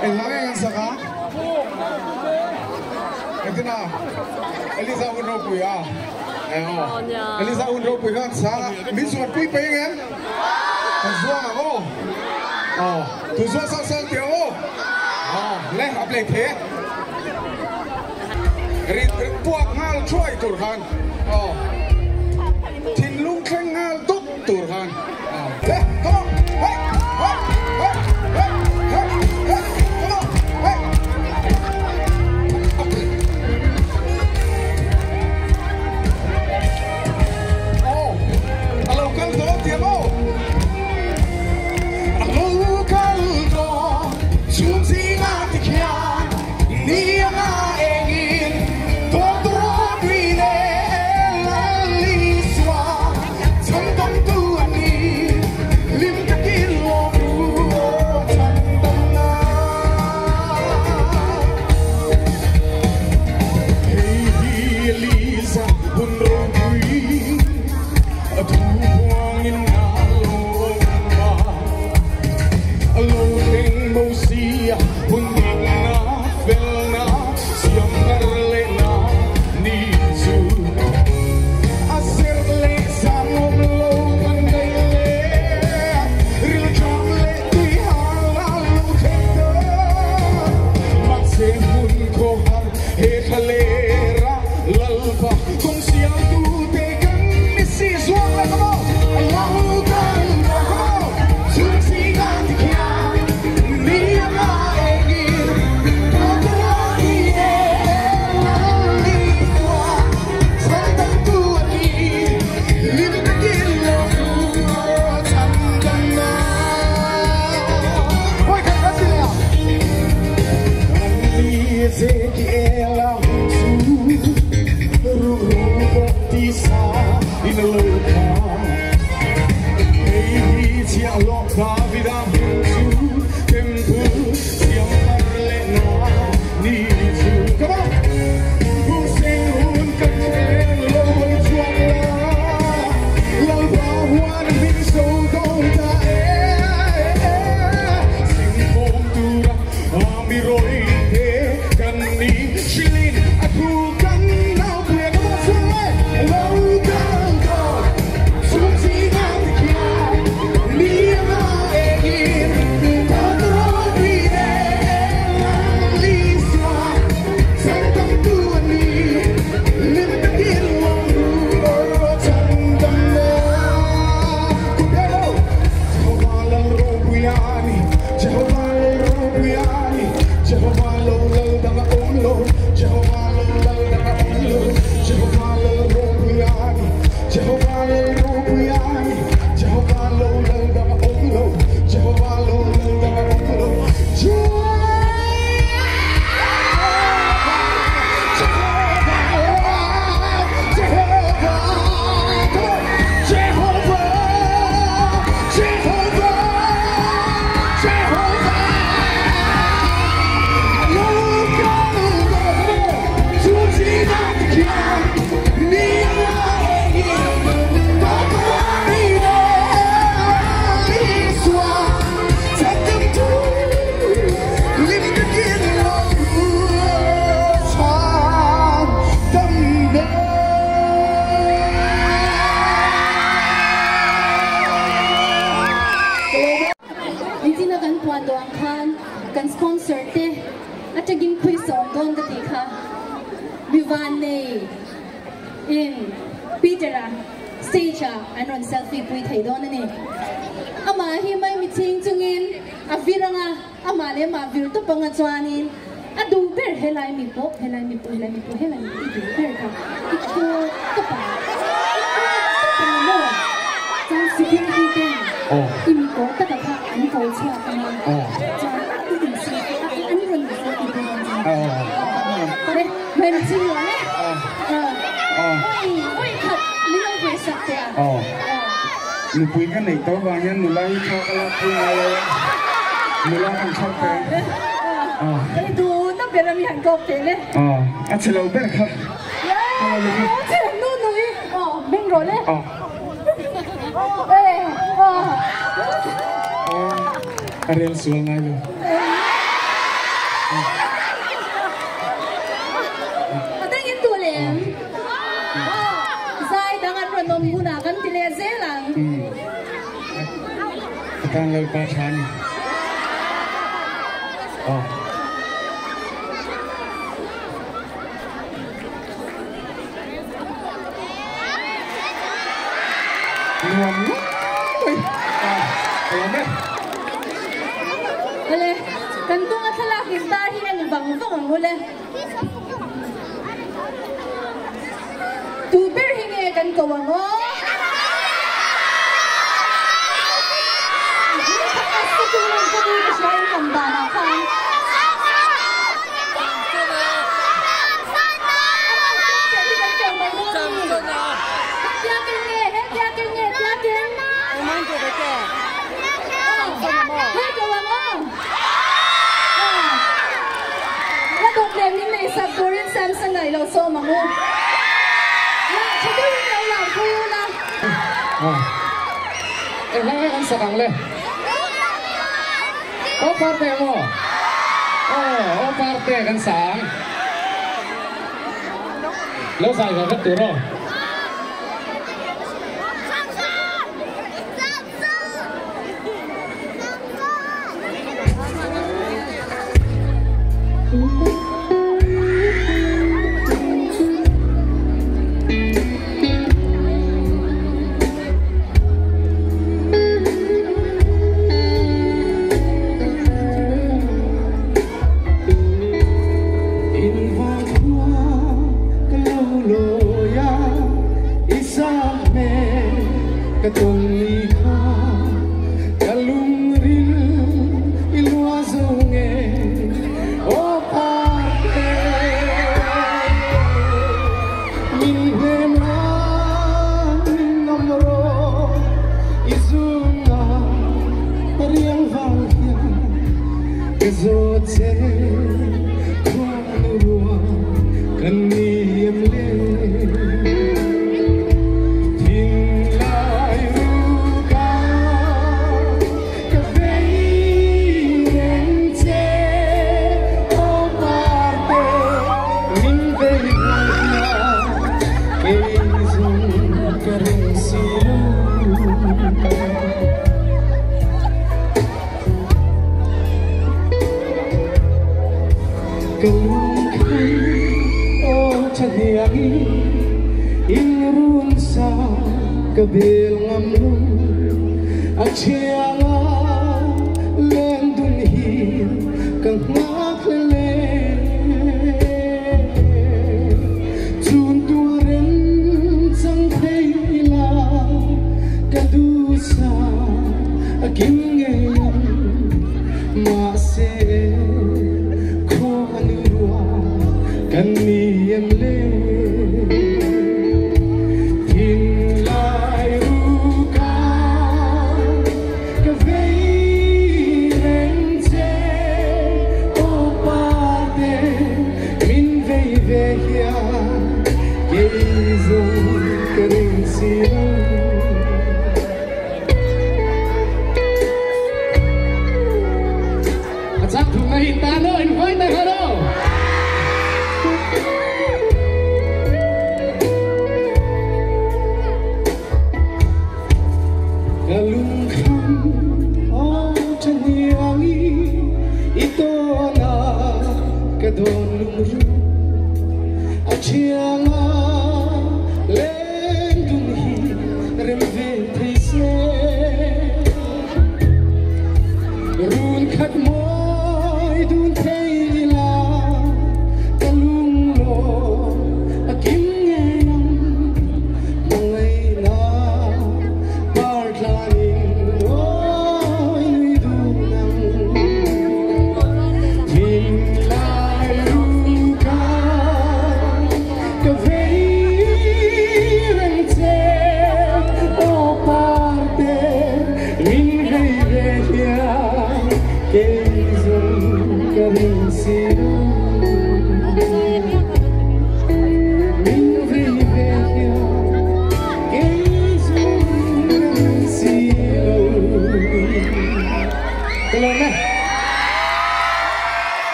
El langay ang saka. Ito na. Elisa unro puya. Elisa unro puya saka. Minsan puy pa yan. Tuzuan ako. Tuzuan sa santiyo. Leh aplay te. Rit puak ngal choy turhan. Tin lung keng ngal tuk turhan. Leh come on. in Peter stage and on selfie pui thai don ani ama hi mai mi ching chungin aviranga ama le ma vir to panga chwanin adu ber helai mi po helai mi po helai mi po helai mi du ber ka ikko to pa no chan security ten imi ko ta ka kha ani ko chwa ka ma cha i si ani ron ni ko ti ko kare men chi wa ne oi khat ni lo be sak te ni pui kan nei to ba yan nu lai kha kala pui ale nu la kan chak pe cái đồ nó bị làm hàng cột thế đấy. Chỉ lâu bên không. Chỉ là nuôi nuôi. Bên rồi đấy. Ariel xuống ngay rồi. lal pathan nuông Ole, kan tung at halak kita hinang bang ole. Tuber hingi kan kawango. Kasi tulong ko dito siya yung kambana kan. Saburin Samsung ay lo so mangu. Na, saburin lo lang kuyo na. Ang sakang le. Parte mo. Parte kan sang. Lo sai ka turo. Kabil ngamlu achianga lendun hi kang maklele chun turen sang theila kadusa akinge ma se khonua kaniyemle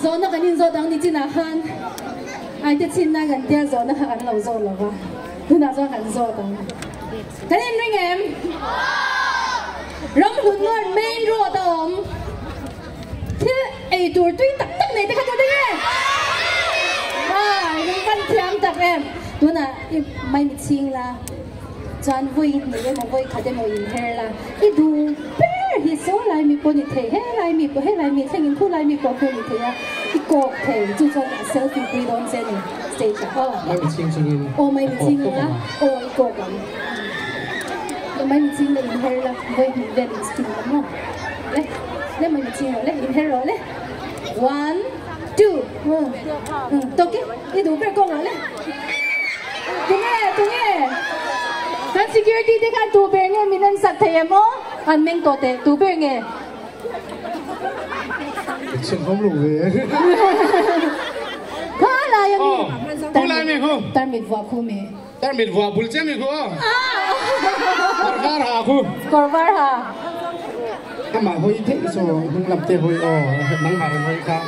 gió nó cái nhìn gió đang đi trên nào han ai tới trên na gần tia gió nó ăn lâu gió là va thứ nào gió ăn gió đang cái này ring em rong hụt ngon main road tôm thế ấy tuổi tuy tắc tắc này thế cái gì những văn thiam tắc em đúng là mai mình xin là chọn vui người mà vui khá đến mọi người hè là ít đủ hi số lại mi bồn thế hết lại mi bồn hết lại mi thanh niên khu lại mi bồn bồn thế à cái cột thế chú cho là selfie quy đón trên này stage mai mình xin xin mai mình xin là cái cột lắm mai mình xin là inhale là với mình về mình xin lắm không đấy đấy mai mình xin rồi đấy inhale rồi đấy 1 2 tốt cái đủ cái con rồi đấy tung nghe kan security te kan tu ber nge minan sat the mo an meng to te tu ber nge xin không đủ về kha la yang tu la mi khu tar mit wa khu me tar mit wa bul che mi khu korvar ha mà hồi thế so hung làm te hồi nắng hà hồi kha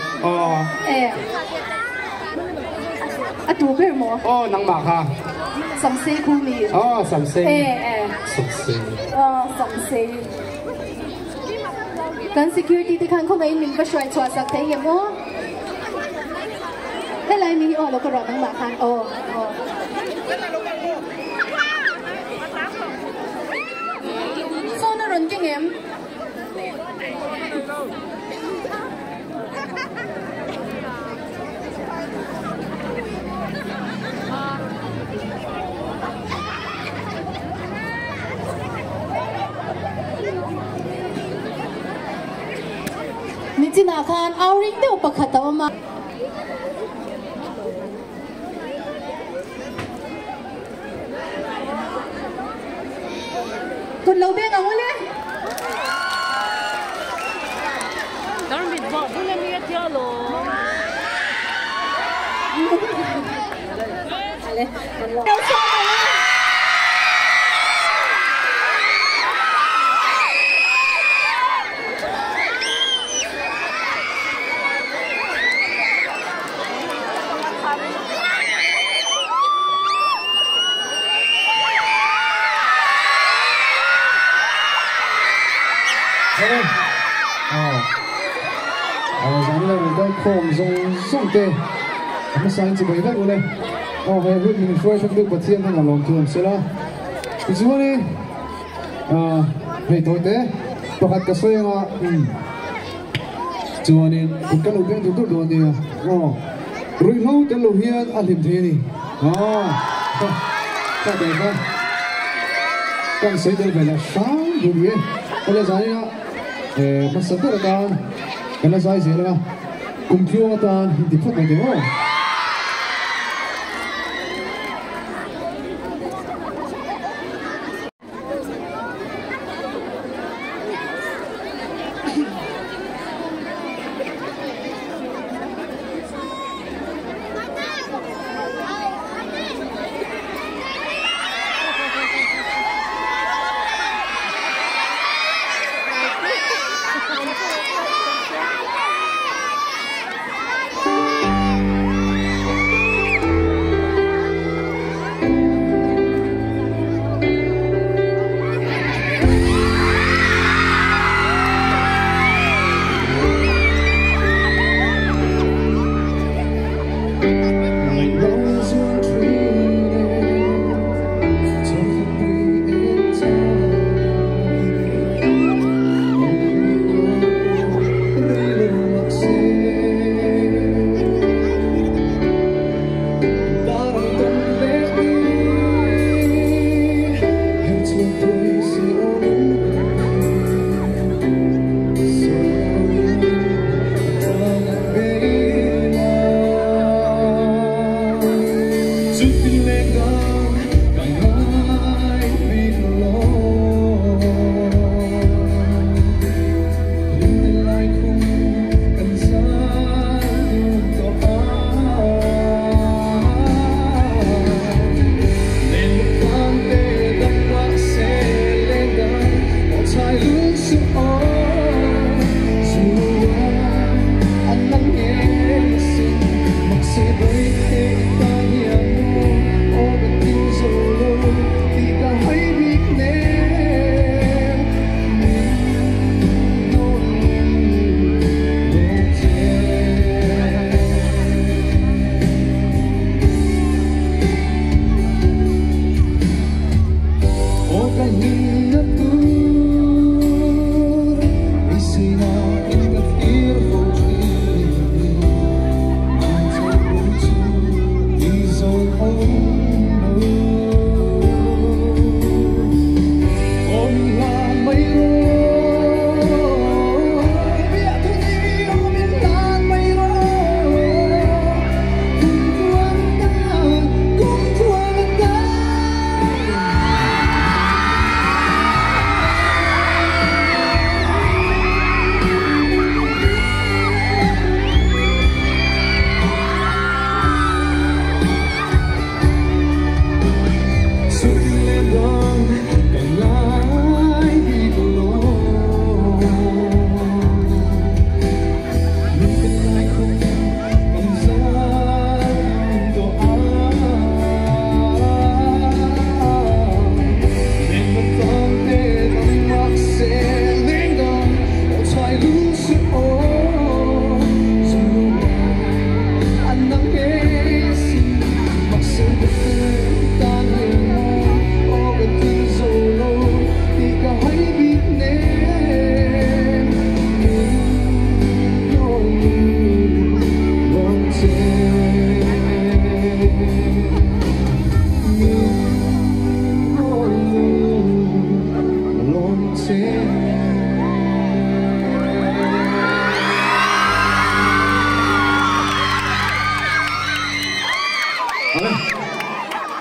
a tu ber mo nắng mà kha sắm xe khu mi sắm xe sắm xe kan security te kan không ai mình phải xoay xoay sắc thế em mo thế lại mình nó có rõ năng bạc khan so nó run kinh emนี่นะคันเอาริ่งเดียวปะขัดตัวมาคุณเราเบี้ยงเอาเลยตอนบิดบอกพูดเรื่องนี้เที่ยวหรออะไรเดี๋ยวชอบเลย咱们在空中送的，我们上一次没看过嘞。还有你说说这个天那个龙头是啦，你说呢？没对的，不看个谁啊？做呢，你看路边都多的啊。rồi lâu đến lâu hiền ăn điểm thế này. Các bạn看，刚才这边的sáng đủ bien，我来讲呀，我上头的单。Kena saya sih lah, kumpul atan hindi pun ada oh.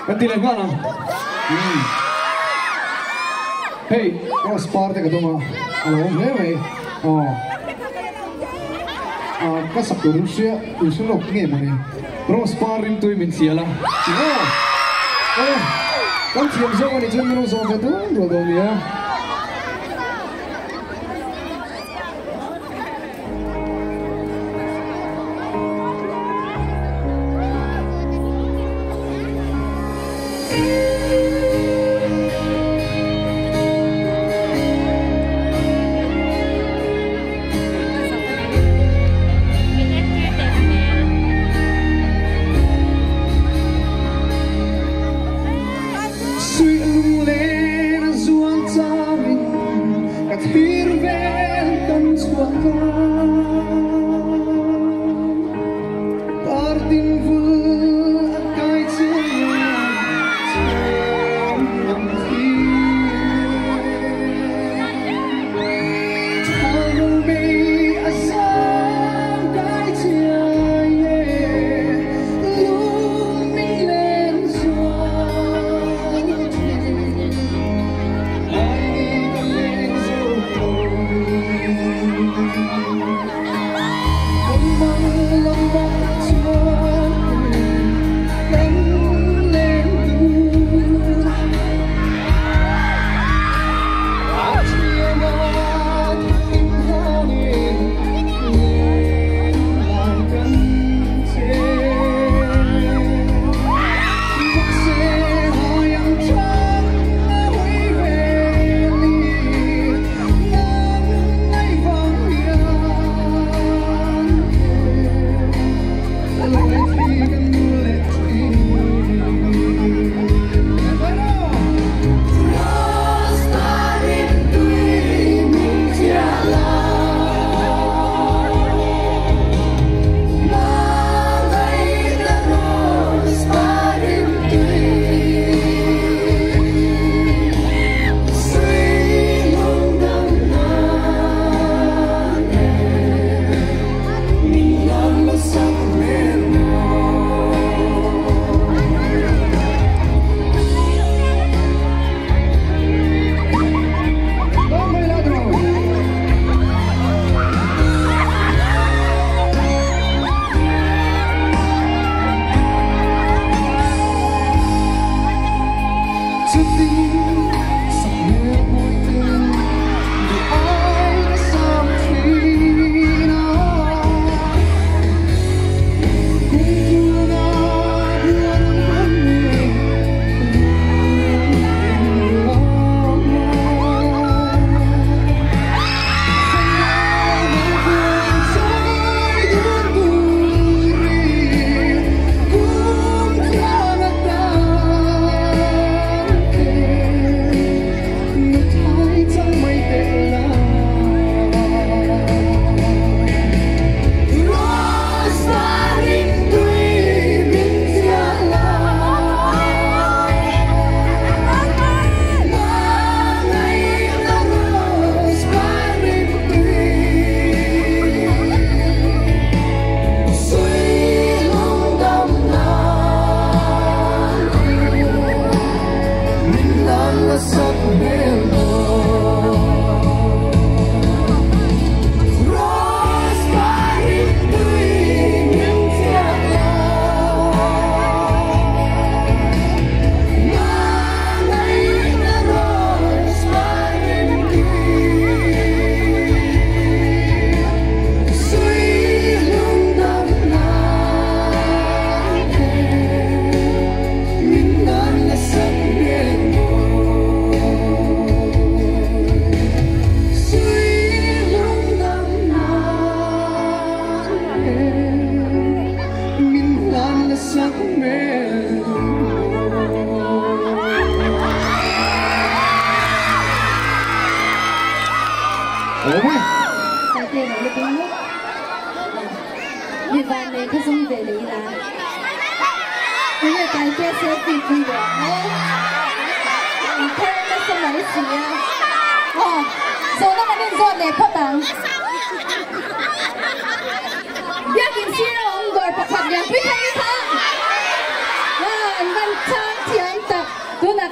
Ganti lang ka na. Hey, sparte ka tuma. Alam mo, may. Kasak ko rin siya. Usulok niya mo niya. Pero sparring to yung siya lang. Kan siyang siya ko ni Jun Minong Song ka to. Dodo niya.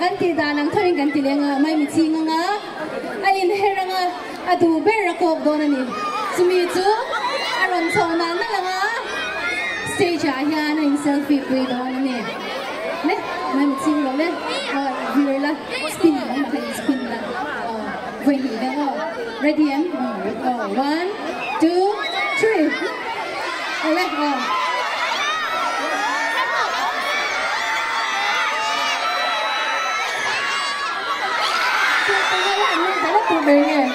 กันตีดานังทอกันตีเลงไม่มีจริงงะไอ้เฮรังอะดูเบรกอบโดนนี่สมิจูอารมณ์ชงนั้นนั่นละสเตจอาญาในเซลฟี่คุยโดนนี่เนี่ยไม่มีจริงหรอกเนี่ยวิลล่าสปินนะมาให้สปินนะเวทีนะready and 1 2 3เอาเลยBengeng.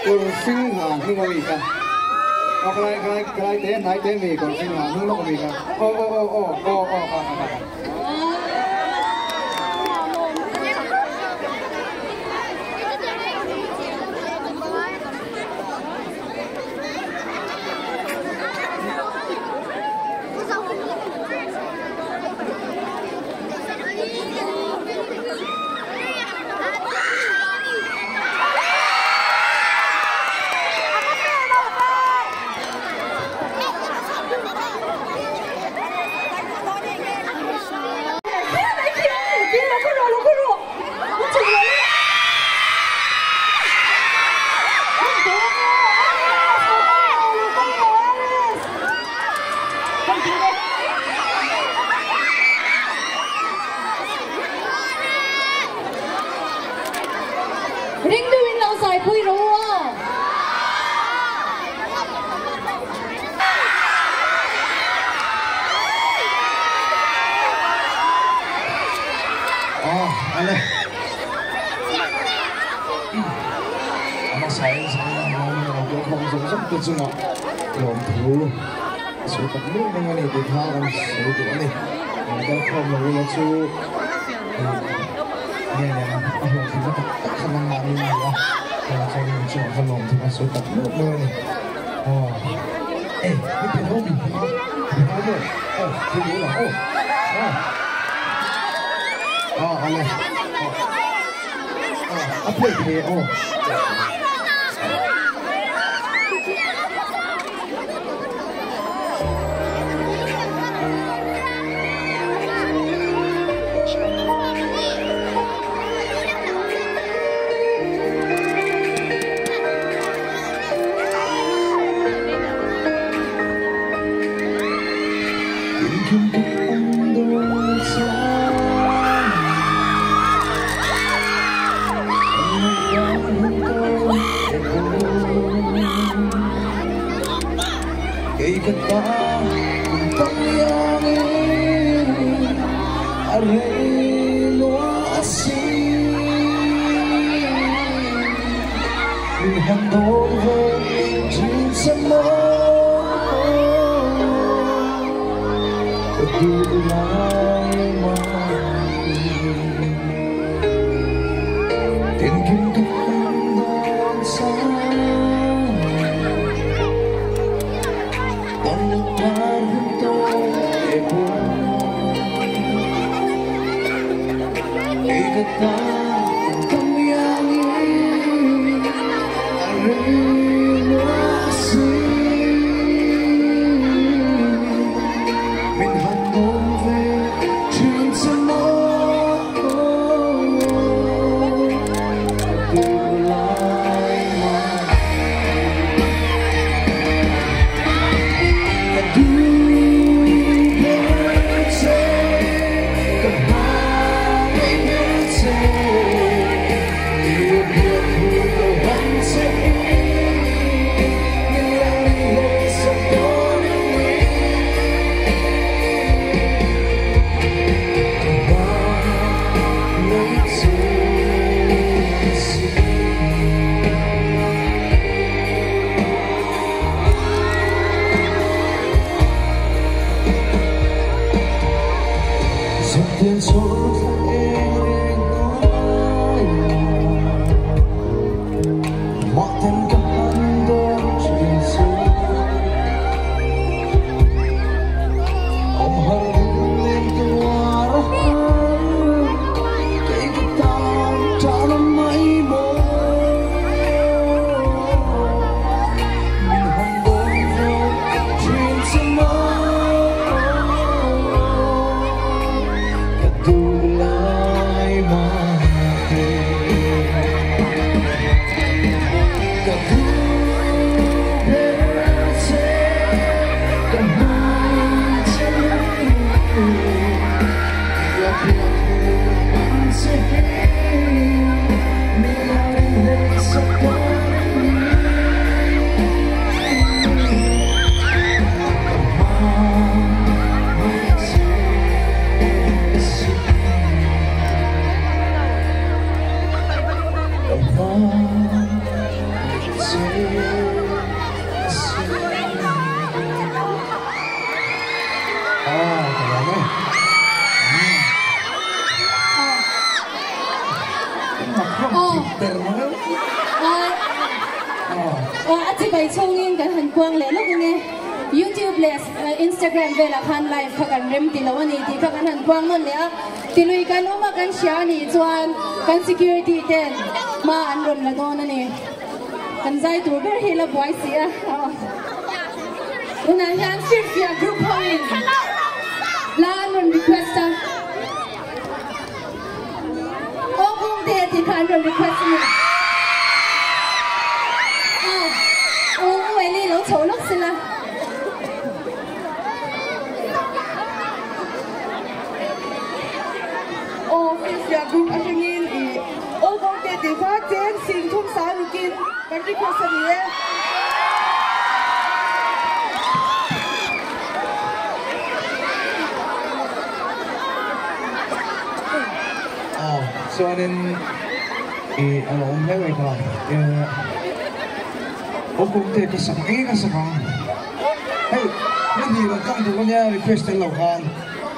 Còn sinh hả nhưng mà gì cả? Cái này tên gì còn sinh hả nhưng mà gì cả? Ring duwin lang sa ipoy ro. Ano? Masaya sa mga mga kung saan sa tunga. Long through. So tatlo mga ni bitaran sa ito ani. Ang dapat mo wala so. Yan. Ako kanang namin niya. Kaya sa inyo siya kalong tunga so tatlo mga ni. Ito homie. Ito lang. Ano? Apply here. Kata pangyayari areno asin handog din sa mo Dulay tingin ka sa Kata pangyayari areno asin min handog Bay chung in kan han kuang le lo ne YouTube les Instagram ve la khan live khakan rem ti lo ani ti khakan han kuang non le ti lui kan oma kan share ni chuan kan security ten ma an ron la don ani kan zai tu ber hela boy sia una han Sylvia group hoin la ron request o bung de ti kan ron request ni vậy đi lỗ chỗ lúc xin là Sylvia group anh nhìn ý ô công ty thì phát triển sinh thông xã được kinh cái gì cũng sẽ đi cho nên ông thấy vậy thôi ông cũng thấy cái sắc hey nên nhiều lần tăng tụ cái request lâu hơn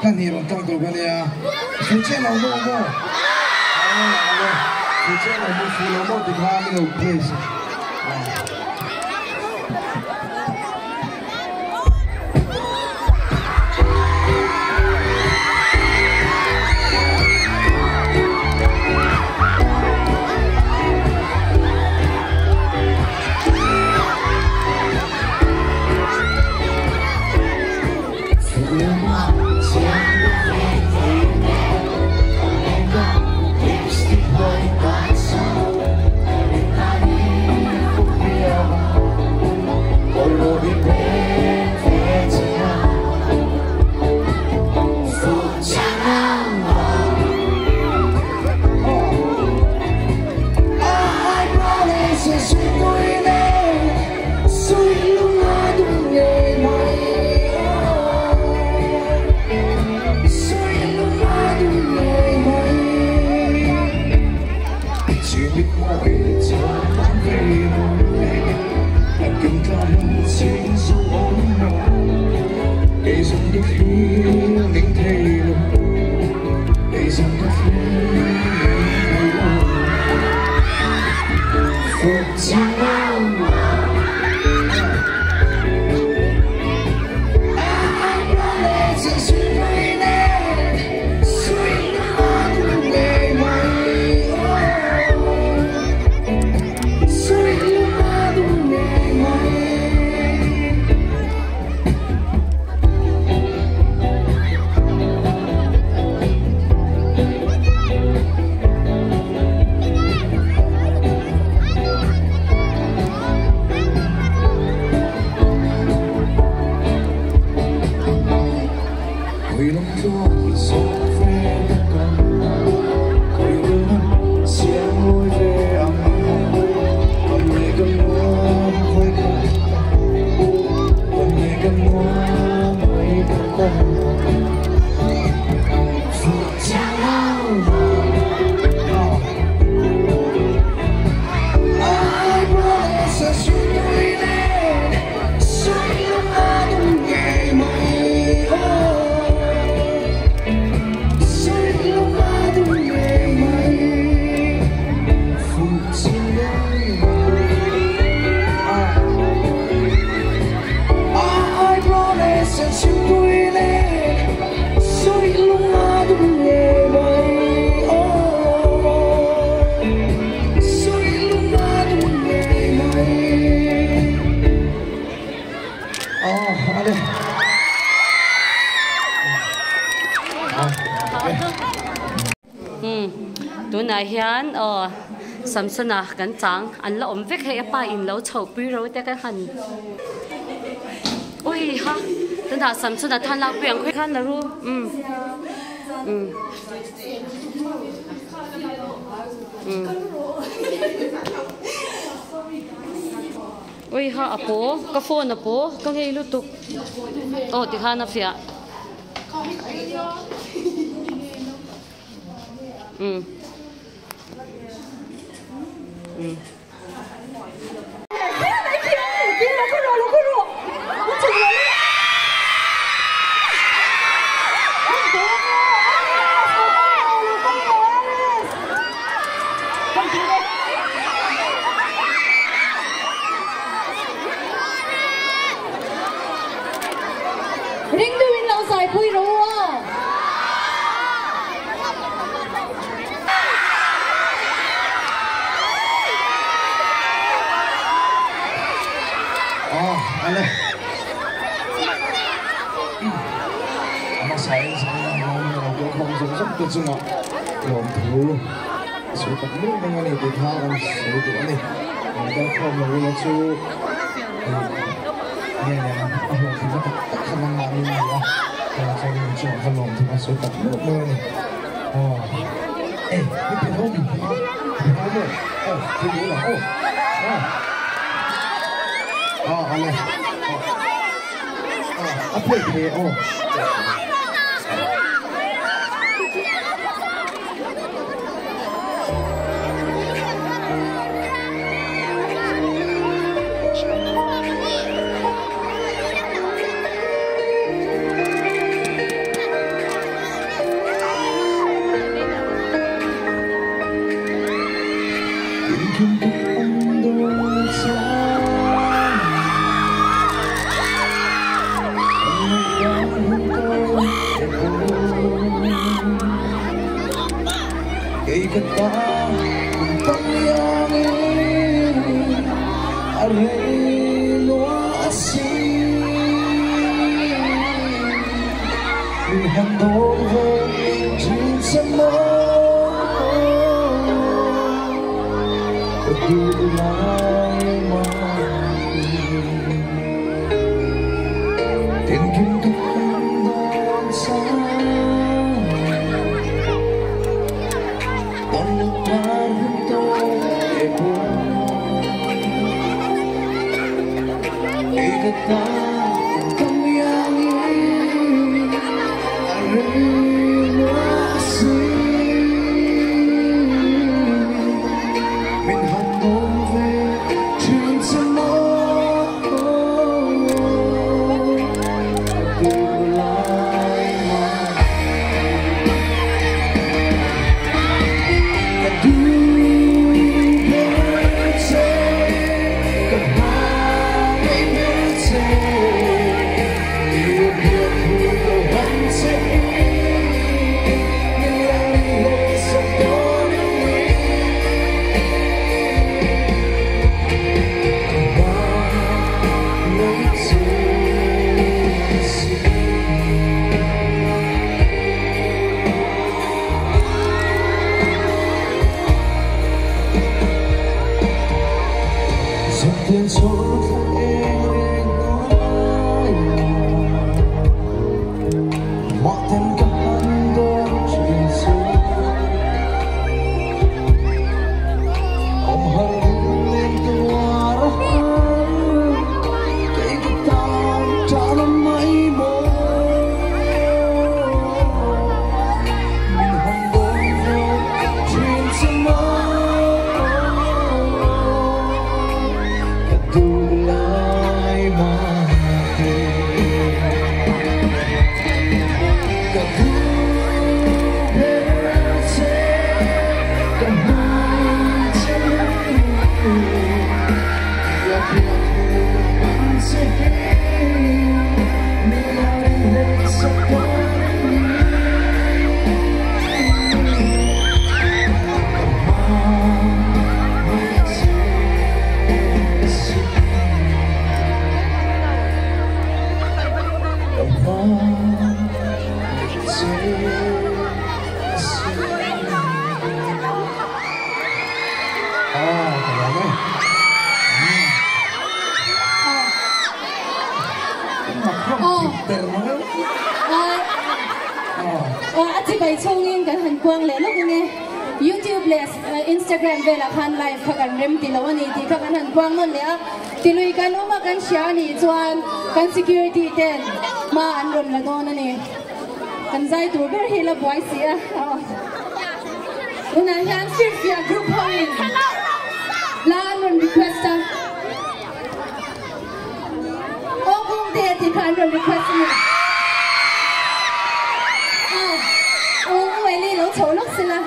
nên nhiều lần tăng tụ cái số chuyện lâu lâu số chuyện lâu phụ lâu thì hai mươi độ place Tunai hian Samsona kan chang an la om vek he pa in lo chho pi ro te kan han oi ha tan ha Samsona than la piang khoi khan la ru oi ha apo ka phone apo ka ngei lu tu ti khana fia Ala. Ama saya mau berkong sungsung tu cuma lom tu. Sudah mulu dengan ini diharam sudah ini. Kita kau mau tu. Ni aku kita tak kenal nama ni lah. Kalau saya cuma kenal tu sudah mulu ni. Oh, ni perlu ni. Perlu. Oh, perlu lah. Oh, ala. Apa ini? Oh. YouTube les Instagram về là han live các anh rem tilo ani thì các anh han quang non lẽ tilui kan oma kan share ni chuan kan security ten ma an ron la don ani kan zai tu ber hi la boy sia una han Sylvia group hoin la an ron request o kung te thì kan ron request ni vậy đi lỗ chỗ lúc xí là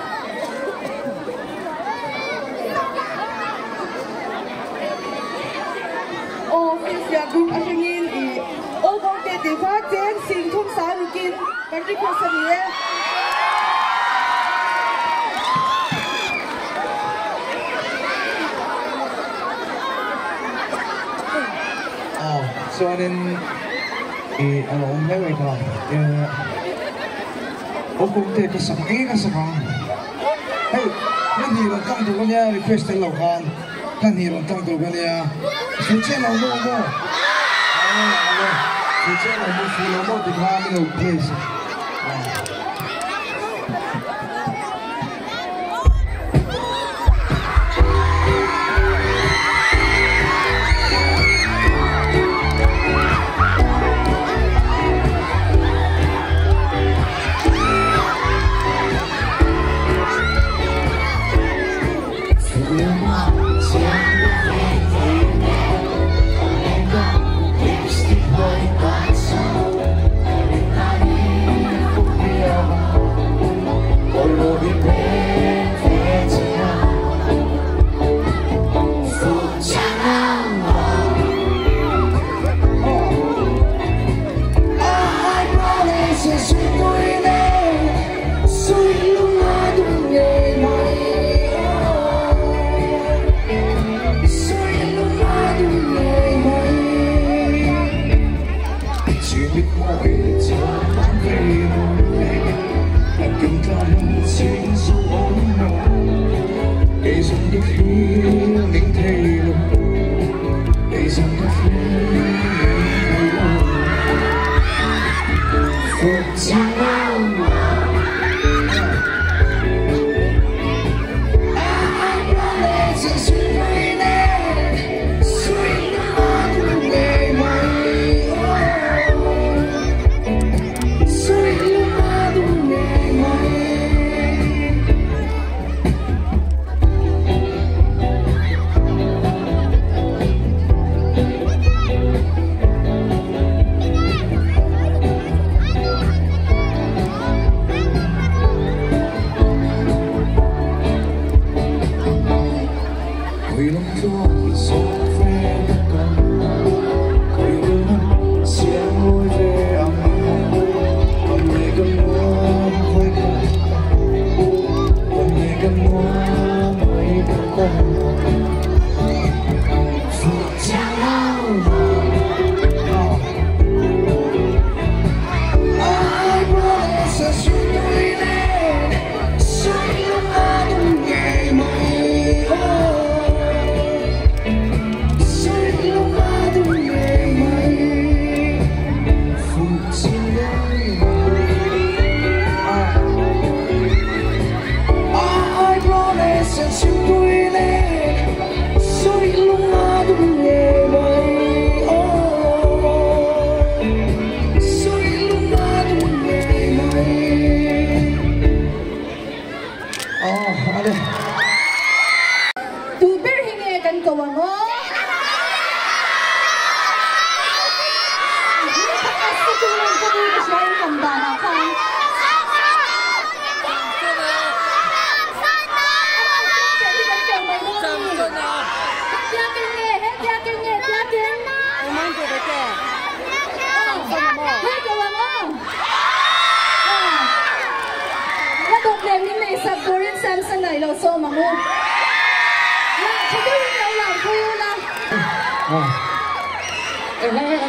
Sylvia group anh nhìn thì ô con tê tê phát chén xin thông sáu được kín cái gì có gì ấy chuanin ano mai mai ka o kum te ka sak ka saka hey ni ron tang tu ka nia request lo kan kan ni ron tang tu ka nia su chen lo mo su chen lo mo fu lo mo ti ka mi lo place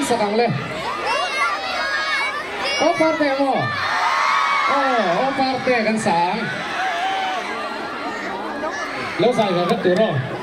Sakang le. O parte mo. O parte kan sang. Lo sai ga ka turo.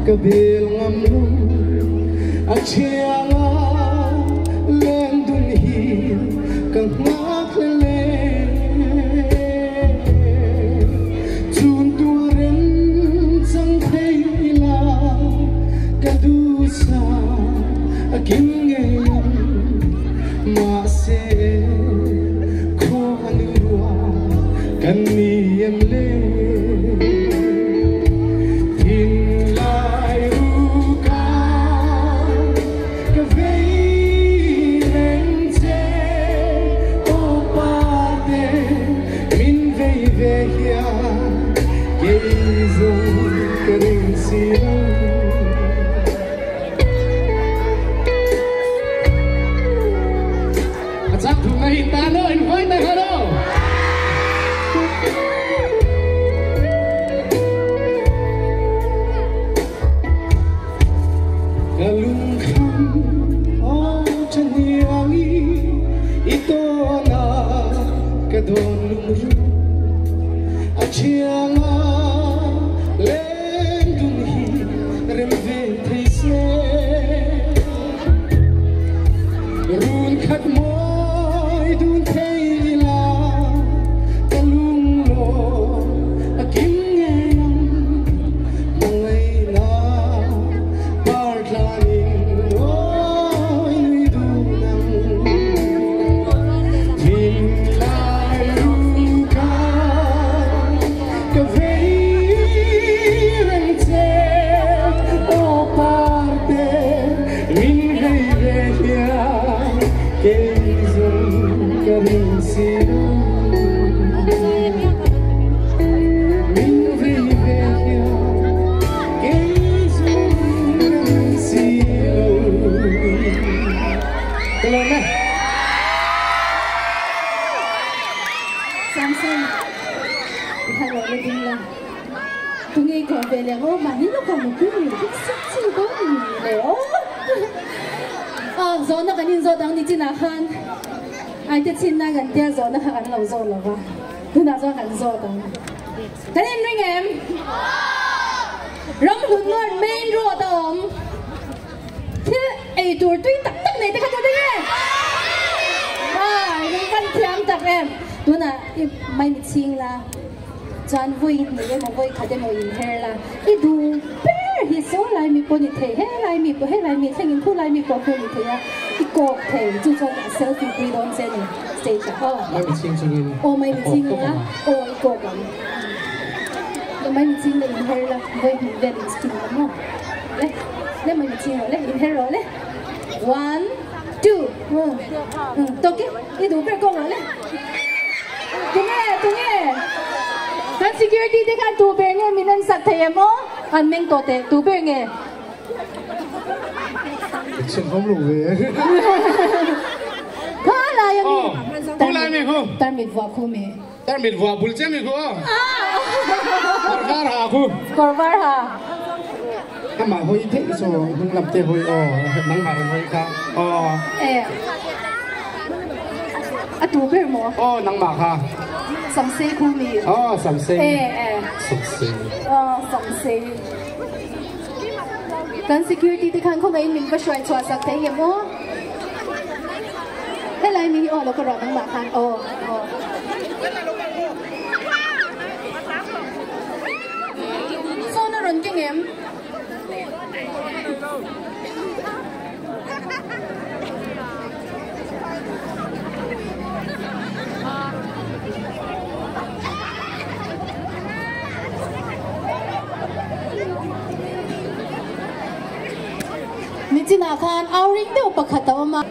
Kabil ngamlum achianga lendun hi kang ngaklele chun turen sang theila kadusa akingeyam ma se ko anurwa kaniyam le John vui ni le mo voi khade mo in her la I du per hi so lai mi po ni the he lai mi thengin khu lai mi po ko ni the ya I ko the chu cho selfie pre don se ni stage oh mai mi ching ching mai mi ching la I ko kan mai mi ching le in her la voi mi very skin mo le mai mi ching le in her le 1 2 to ke I du per ko le tunge kan security de kan tu be nge minan sat the mo an meng to te tu be nge chen không lu về kha la yang ni tu la mi ko tar mi wa ko me tar mi wa bul che mi ko korvar ha ama hoi the so hung lam te hoi nang ma hoi ka a tu be mo nang ma kha sầm xe khu mi sầm xe sầm xe kan security thì khăn không ai mình có xoay xoay sắc thế hiểm không thế lại mình nó có rõ năng bạc khăn sao nó run kinh nghiệm Mình nào khan ao ring đâu bạc khát đâu mà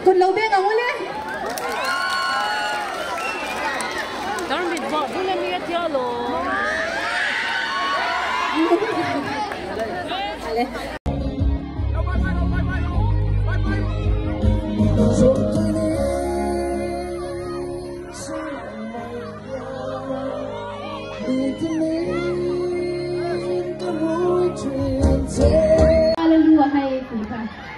con lâu bên ông lên当然不不能灭掉喽。好嘞。Hallelujah hay Philippines.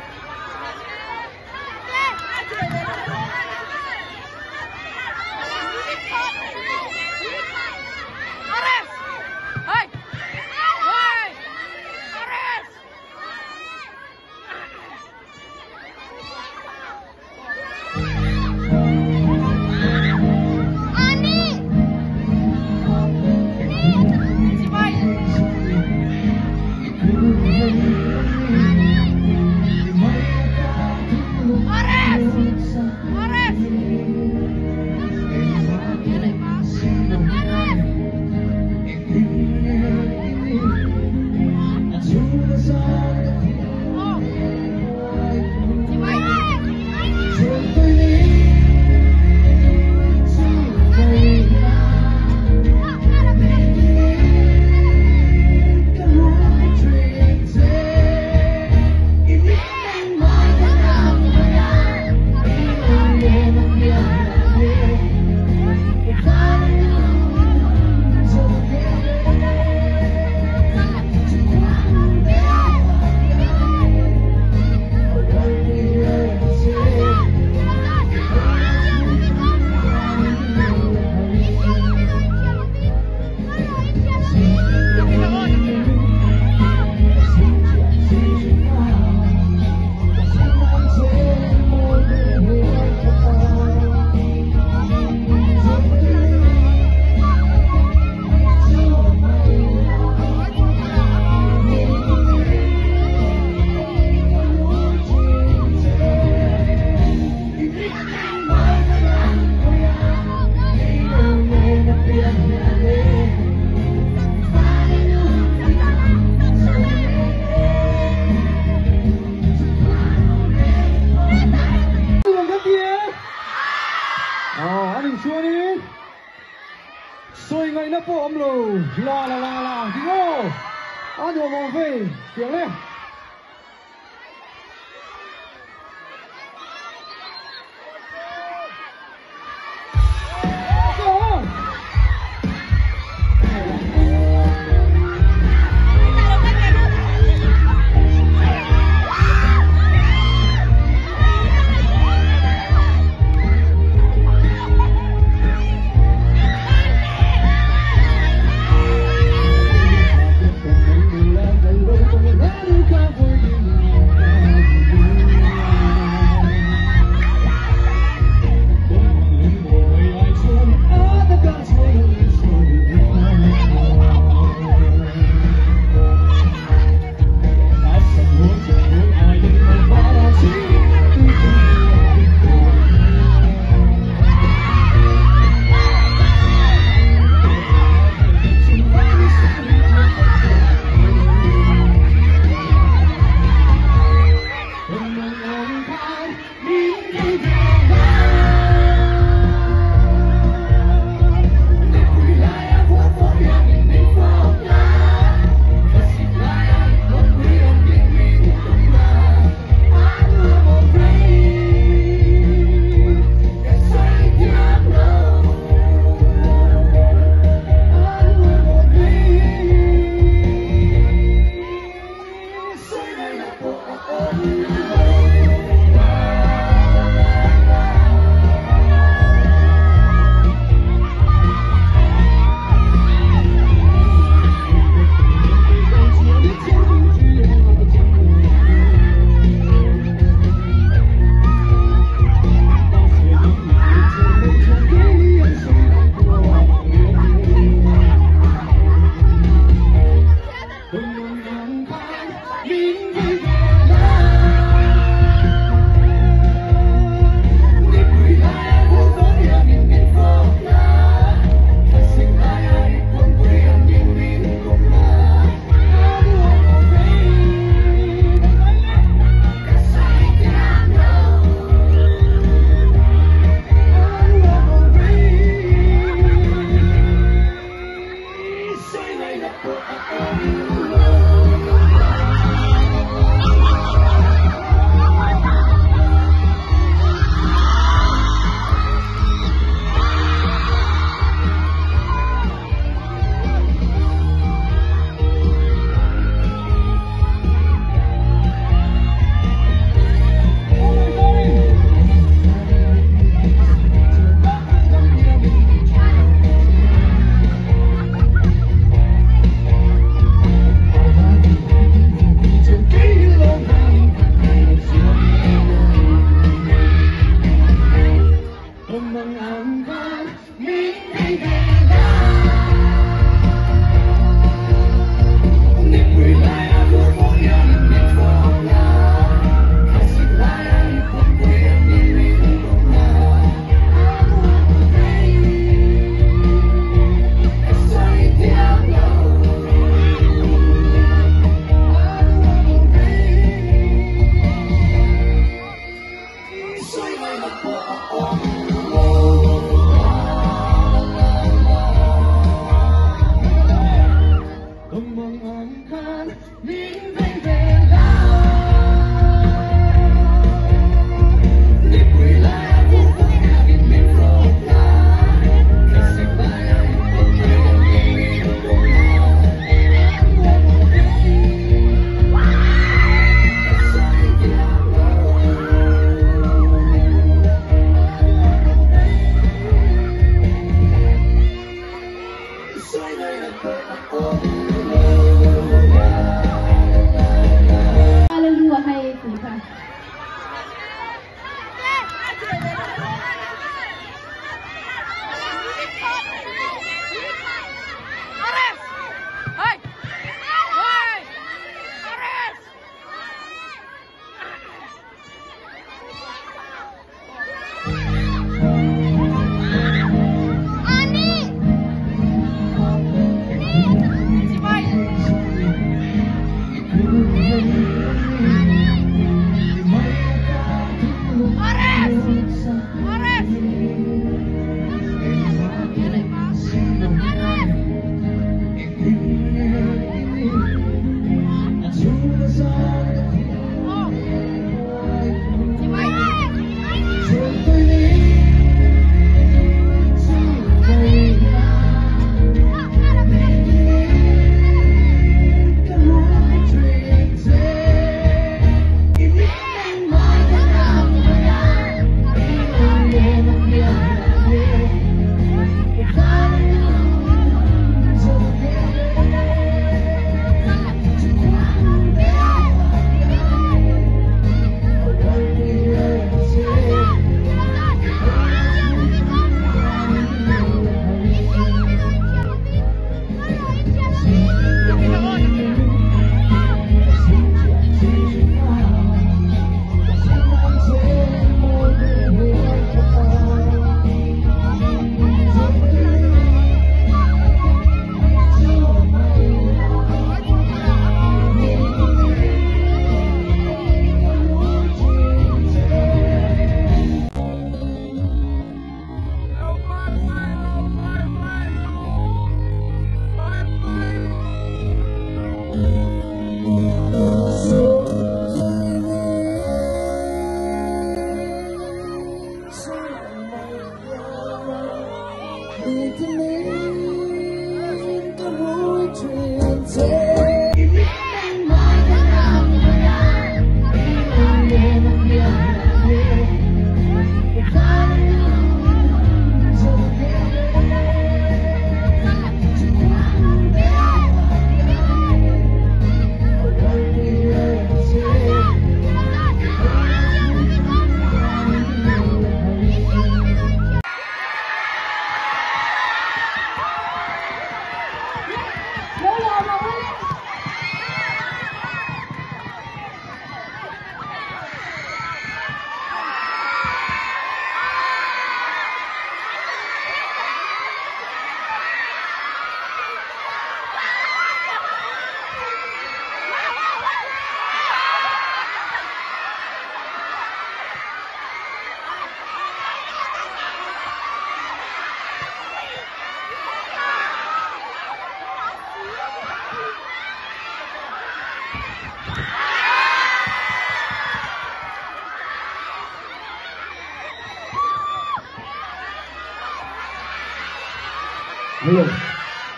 Hello.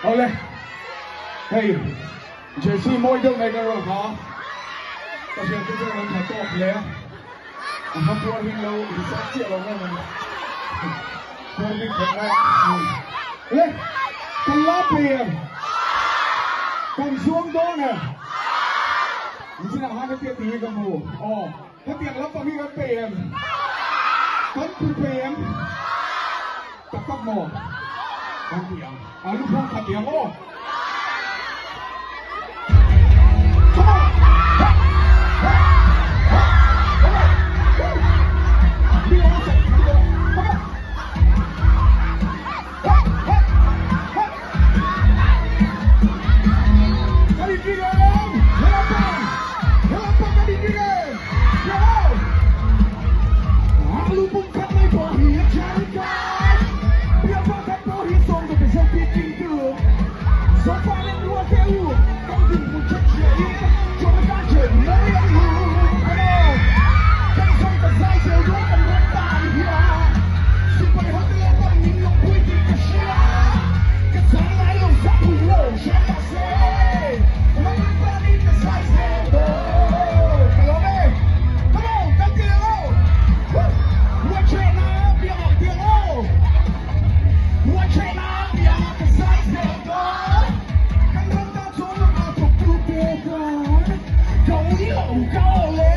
Ole. Hey. Jesse mỗi đâu này rồi hả? Bây giờ tôi đang làm tốt lẽ. Hấp dẫn hình lâu thì sẽ chịu lòng em. Tôi đi khỏe lại. Lên. Con lóp tiền. Con xuống đó nè. Mình sẽ làm hai cái tiền tí con mù. Cái tiền lóp tao đi cái tiền. Con cứ tiền. Tập tóc mồ. Con tiền. Lúc không thật tiền ô. Hãy subscribe cho kênh Ghiền Mì Gõ để không bỏ lỡ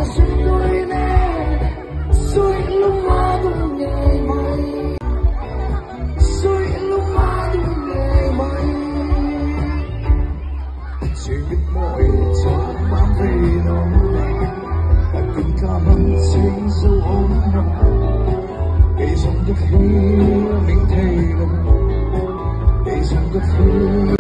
Just chỉ biết mỗi cho mang về nó tình cảm ấm trên dấu ôm nó để trong cái khi mình thấy nó để trong cái khi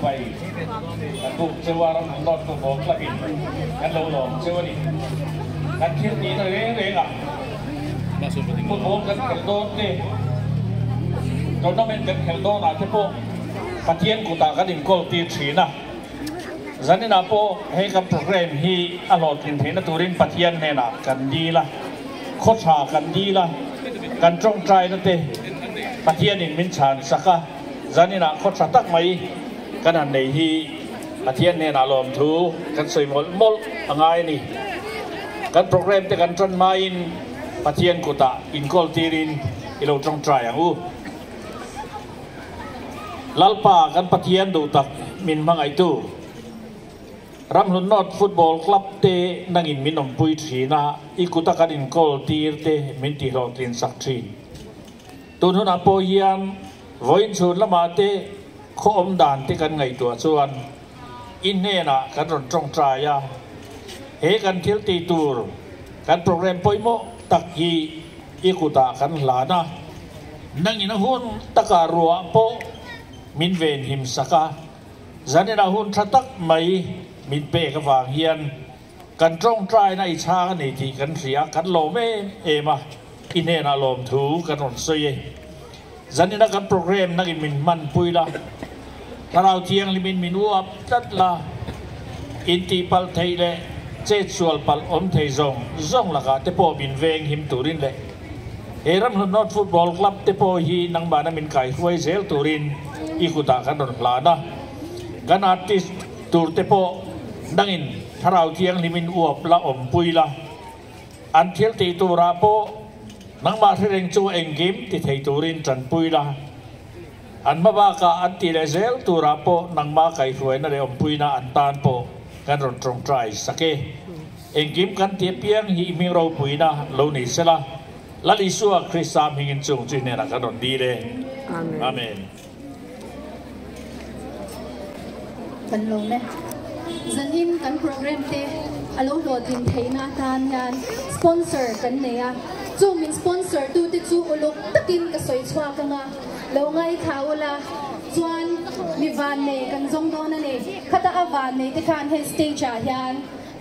ไปกันบุกเชื่อว่าเรานอนตัวผมละอินกันเราหลงเชื่อว่านี่กันเที่ยวนี้เลยเองอ่ะฟุตบอลกันแข่งโดนนี่เราต้องเป็นกันแข่งโดนอะไรที่พวกปะเทียนกูตากันดินโกลตีฉีนะจันนี่นะพวกให้กับโปรแกรมที่อร่อยกินเทนตูรินปะเทียนเนี่ยนะกันดีละโคชากันดีละกันจงใจนั่นเองปะเทียนอินมินชานสักะจันนี่นะโคชาตักไม่กันอันไหนที่ปะเทียนเนี่ยนะลมทูกันสวยมลง่ายนี่กันโปรแกรมที่กันจนมาอินปะเทียนกูตาอินโกลตีรินอิเราจงใจอย่างอู้ลัลปากันปะเทียนดูตักมินมังไอตูรำหุ่นนอดฟุตบอลคลับเตนังอินมินอมปุยทีนะอีกุตากันอินโกลตีร์เตมินตีรองตินสักทีตุนหุ่นอโปยันวันชุนละมาเตโคอมดานที่กันไงตัวส่วนอินเนนะกันรอนจงใจยาเฮกันเที่ยวตีตูร์กันโปรแกรมปอยโมตักยีอีกุตากันหลานะนังอินหุ่นตะการัวโปมินเวนหิมสักะจันนี่นะหุ่นทักไม่มินเป้กับวางเฮียนกันจงใจในชาในที่กันเสียกันโลเมเอมาอินเนนะลมถูกันรอนเสียจันนี่นะกันโปรแกรมนักอินมินมันปุยละถ้าเราเที่ยงลิมินมินวัวตัดละอินตีปัลเทยเลเจ็ดส่วนปัลอมเทยซงละกะเตโปมินเวงหิมตูรินเลเอรัมหุ่นนอตฟุตบอลคลับเตโปฮีนังบานามินไก่หวยเซลตูรินอีกุตากันรอนพลานะกันอาร์ติสตูร์เตโปดังอินถ้าเราเที่ยงลิมินอวบละอมปุยละอันเที่ยงตีตูราโปนังมาที่เร่งจูเองกิมที่ไทยตูรินจันปุยละอันมาบากาอันตีเลเซลตูราโปนังมาไก่หวยนั่นเลยอมปุยนะอันตานโปกันรอนตรงใจสักเองกิมกันเทียบเพียงฮีมิเราปุยนะโลนิเซละละลิสัวคริสตามหิงจงจีเนรักกันรอนดีเลยอาเมนกันลงเนี่ยจันอินกันโปรแกรมเตะอารมณ์โหลดินเทน่าทานงานสปอนเซอร์กันเนี่ยจูมินสปอนเซอร์ดูที่จูอุลุกตะกินกับสวยชัวกันอ่ะแล้วไงข่าวละจวนมีวันเนี่ยกันจงโดนนั่นเองข้าตาวันเนี่ยที่การเฮสเตจายัน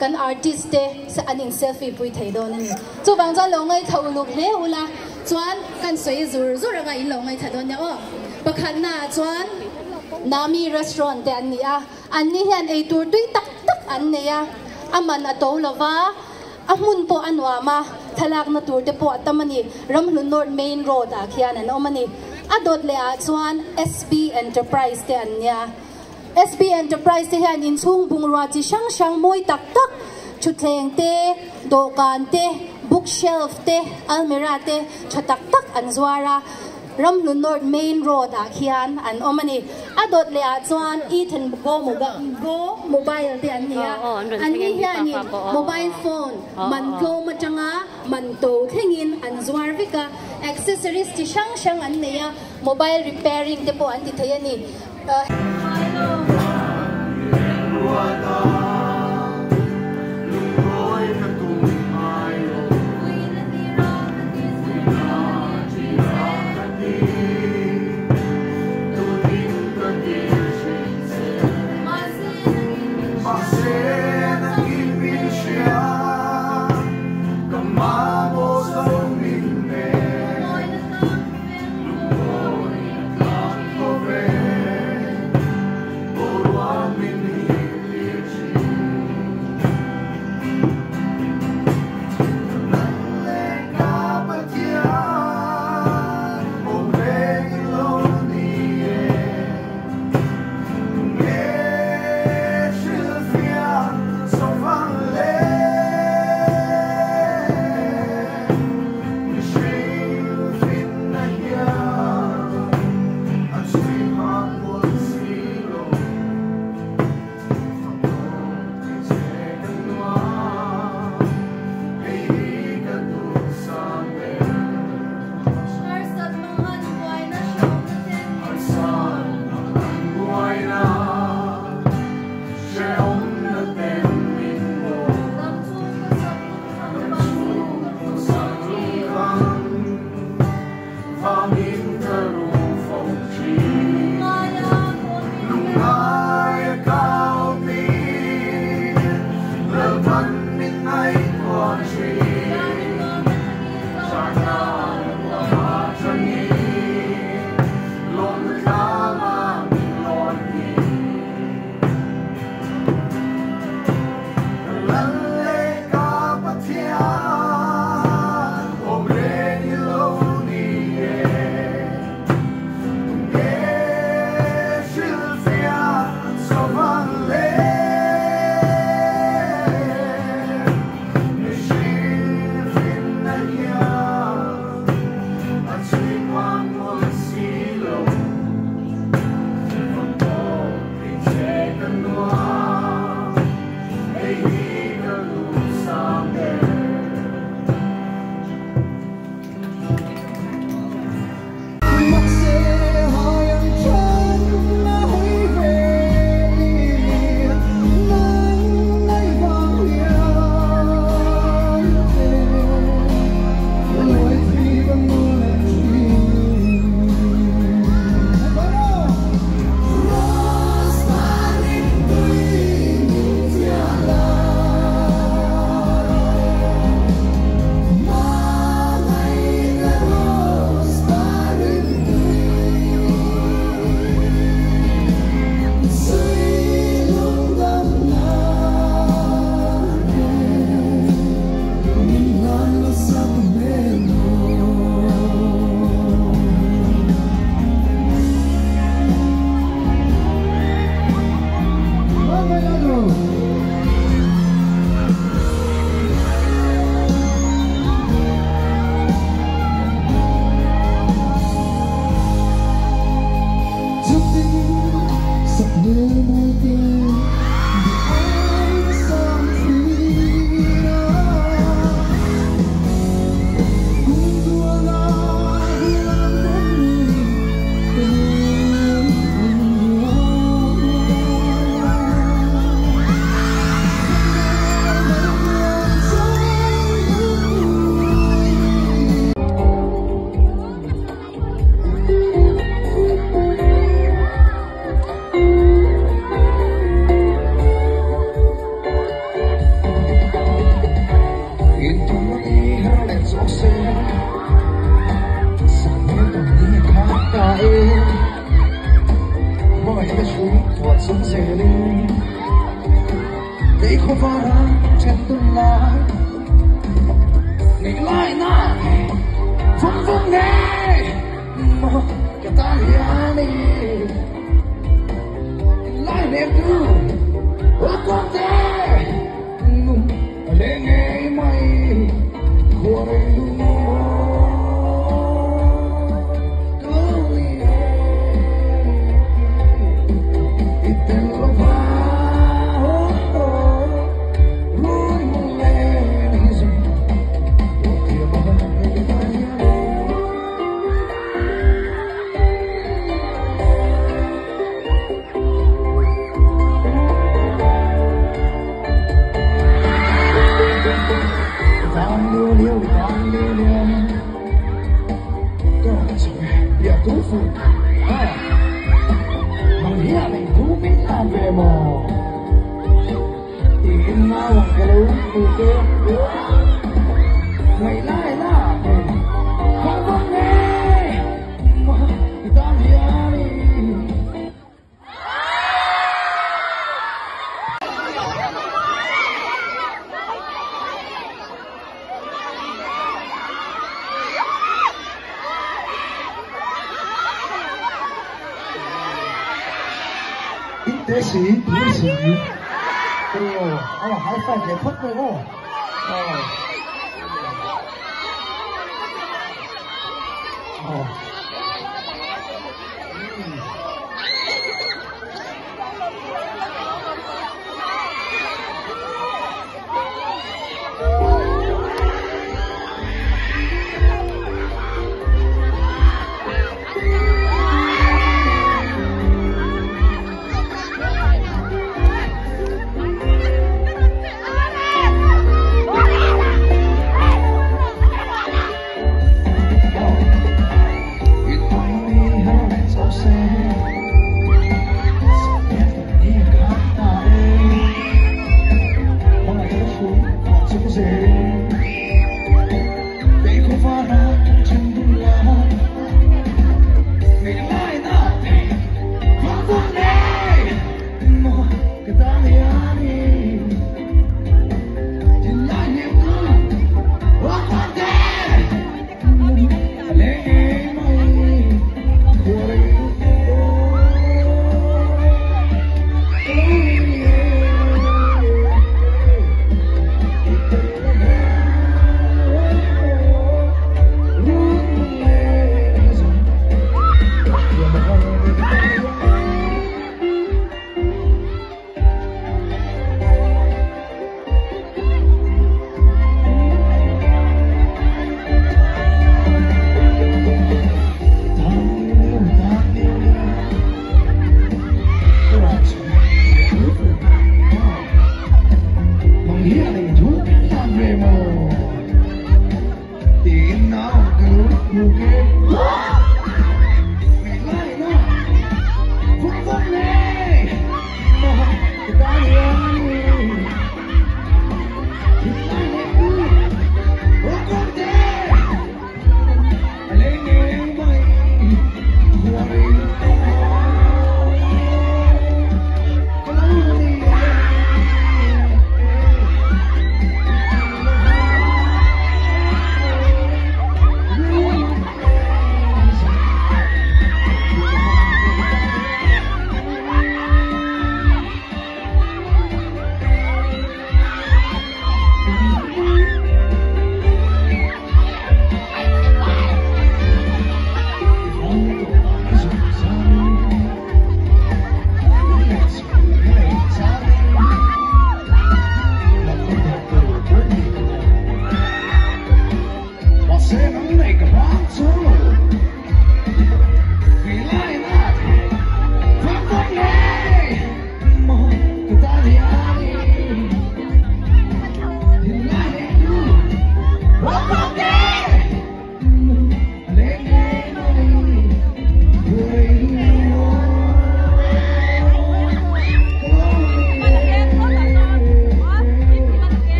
กันอาร์ติสต์เตะสัอันนี้เซลฟี่ปุยไทยโดนนั่นเองจูบางจ้าแล้วไงข่าวลุกเลี้ยวละจวนกันสวยจูอะไรกันแล้วไงไทยโดนเนี่ยอ๋อประคันน่ะจวนนามีร้านแต่อันนี้อันนี้เห็นไอตัวด้วยตักอันนี้อามันอัตโตลวะอามุนโปอันวามาทลากนัตัวเดปอัตมันนี่รำลุนนอร์ดเมนโรดอาขี้ยนั่นมันนี่อดดเลยจวน SB Enterprise แต่อันนี้ SB Enterprise ที่เห็นอินซุงบุงรัวจิช่างมวยตักชุดเพลงเตะโดกันเตะ bookshelf เตะอัลมิราเตะชุดตักอันสวาระรำลุนนอร์ดเมนโรดอาขี้ยนอันมันนี่อดดเลยจวนอีทันโมบายเตียนเนี่ยอันนี้เนี่ยนี่โมบายโฟนมันโกมาจังอ่ะมันโตเท่งินอันสวาร์วิกาอ็อกเซสซอรีสที่ช่างอันเนี่ยโมบายรีเพย์ริงเดปอันที่เทียนี่这是不是？哦，哎呀，还放些喷的哦，哦。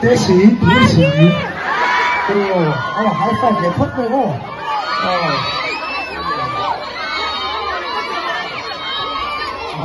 这是不是？哦，还放给喷的哦，哦。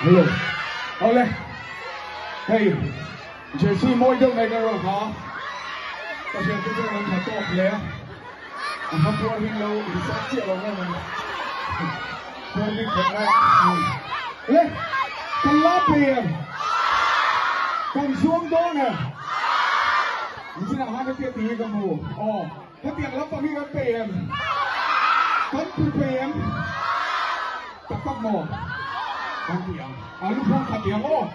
Hello. Ole. Hey. Jesse mỗi đâu này đâu hả? Tao sẽ tự làm thật tốt lẽ. Hấp dẫn hình lâu thì sẽ chịu lòng nghe mình. Tôi đi thật này. Lên. Con lóp tiền. Con xuống đó nè. Mình sẽ làm hai cái tiền tí con mù. Cái tiền lắm tao đi cái tiền. Con tiền. Tao cắp mồ. Con tiền. Lúc không thật tiền ô.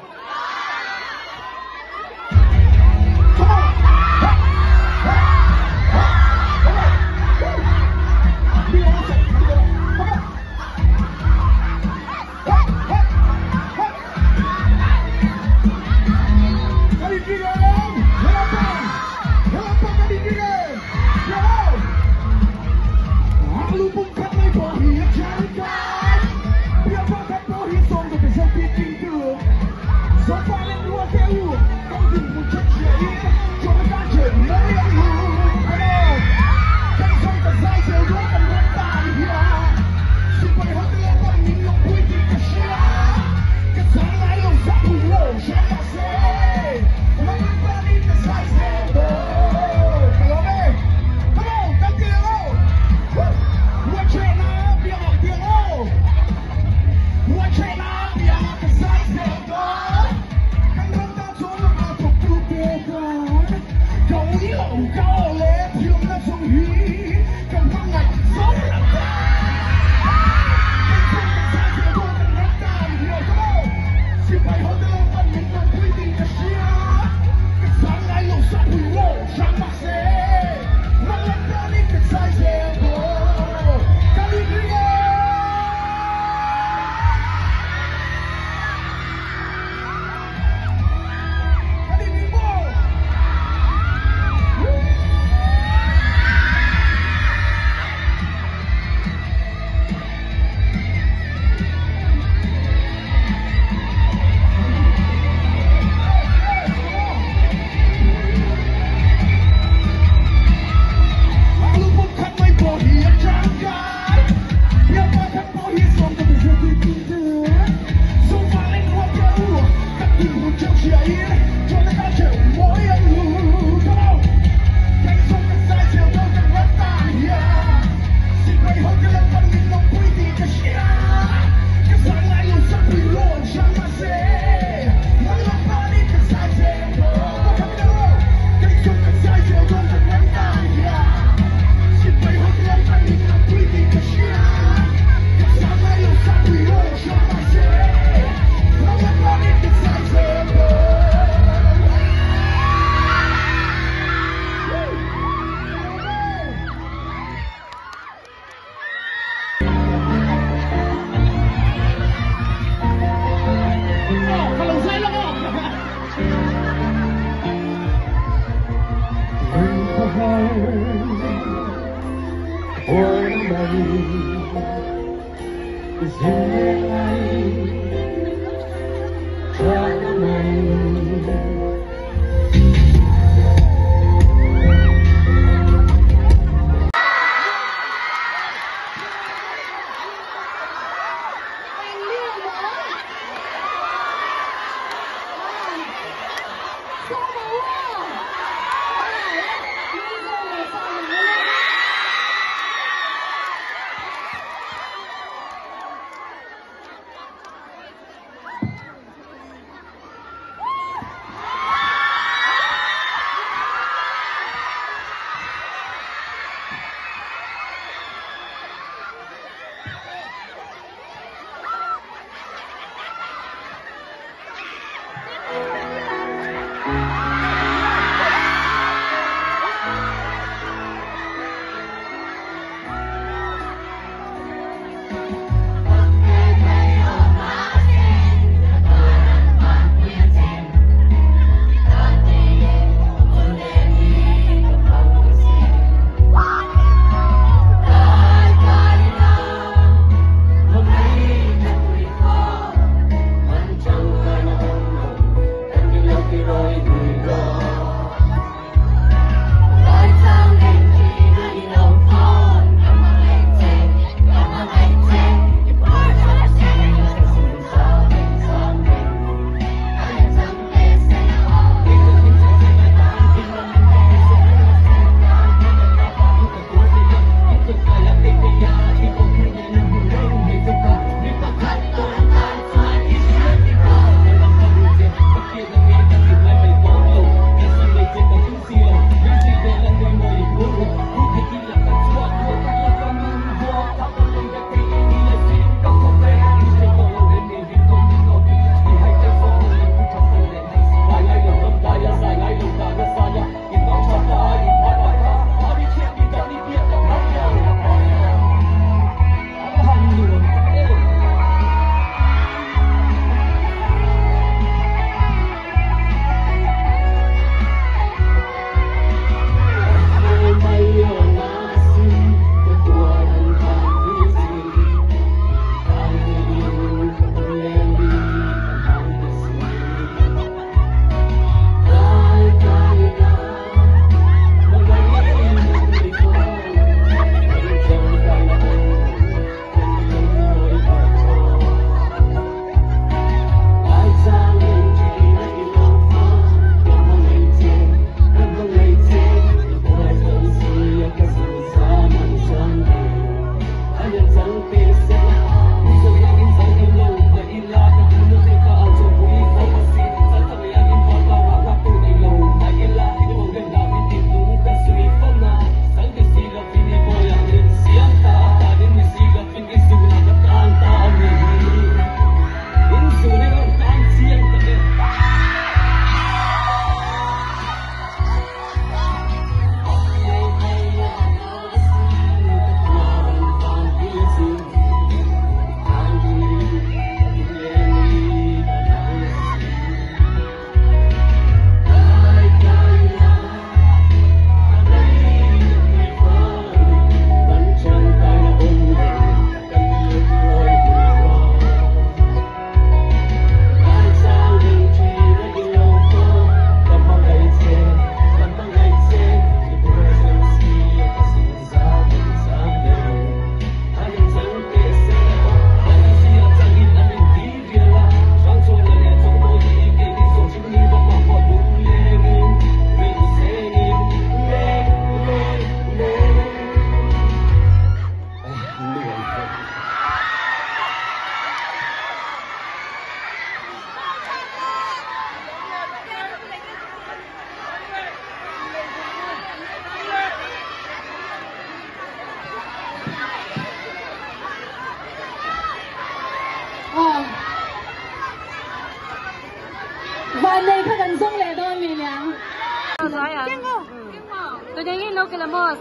lo que le hemos.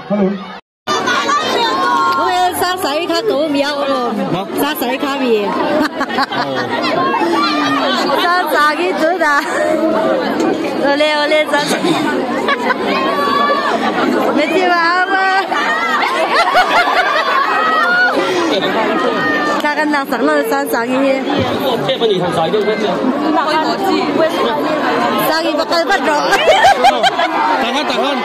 Hello. Tôi sa sấy cá tổ miêu rồi, sa sấy cá mì. Sa sa cái chỗ đó. Olé sa. Mấy chị bảo mà. Sa cái nào sẵn rồi sa cái gì? Sa cái bạc cái bắt rồi. Tangan.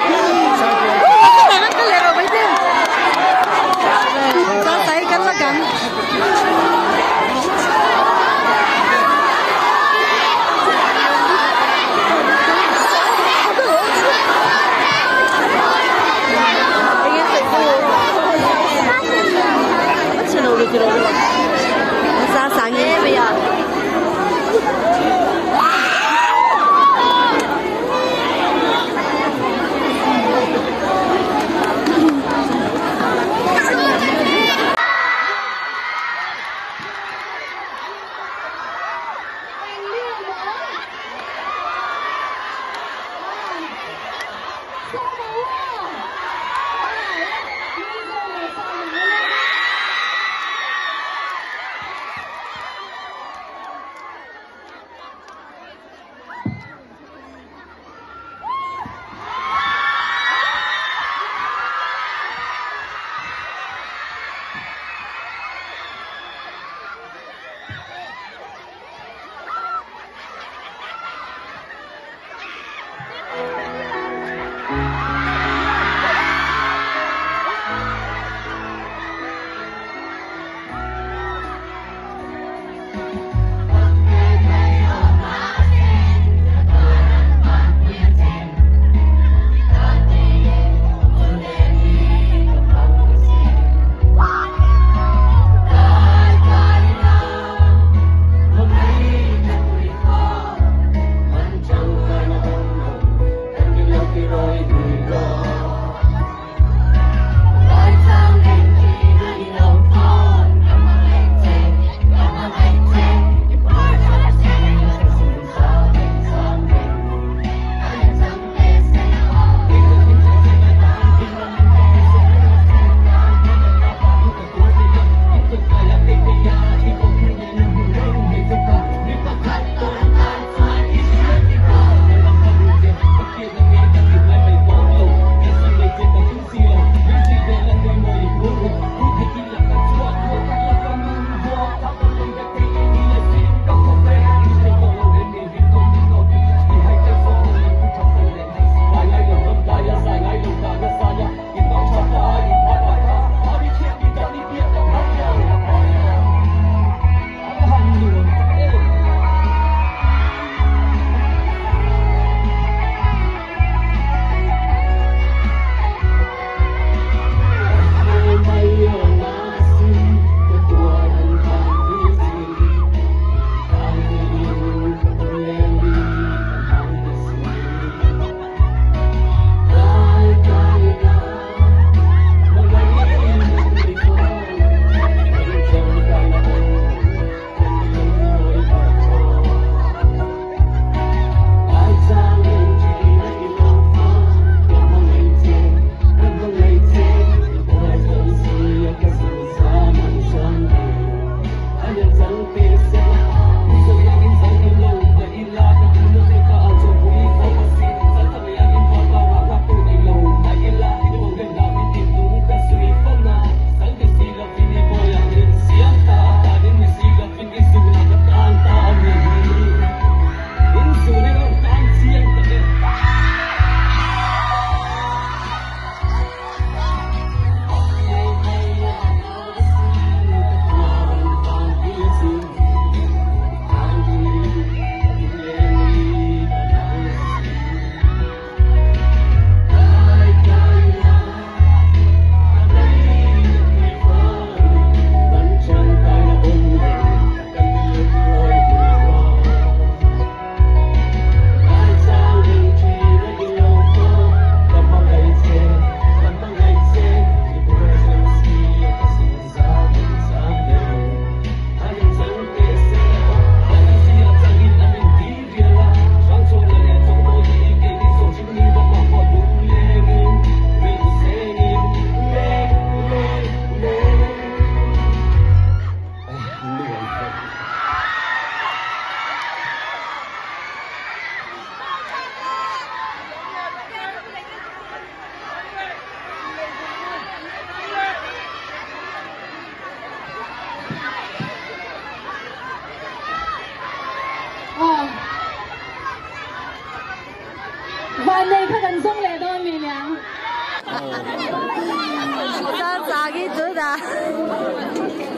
Sa gitu dah.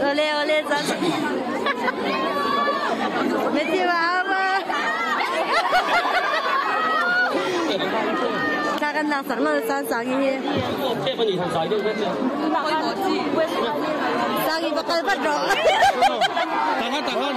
Oleh sa. Mesti apa? Takkan nak sang lo sang ini. Sang ini bakal berdoa. Tahan.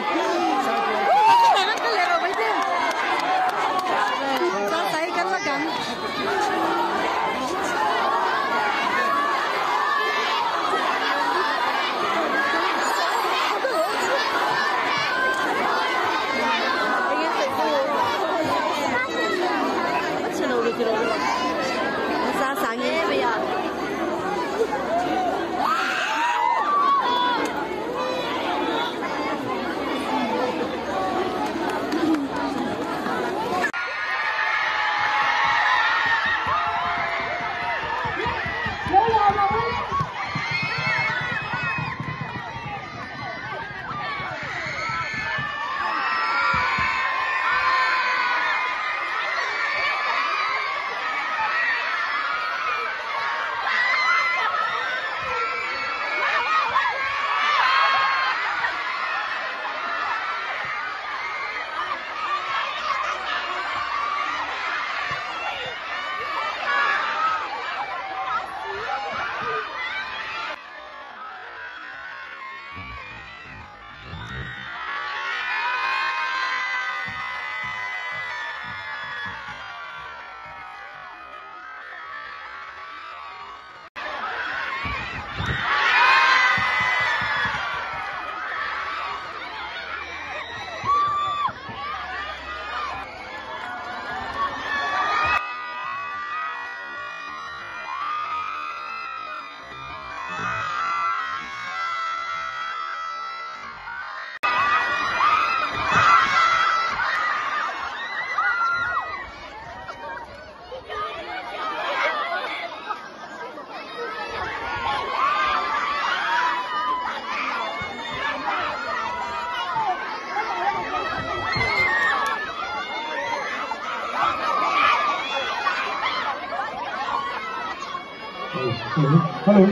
Hello.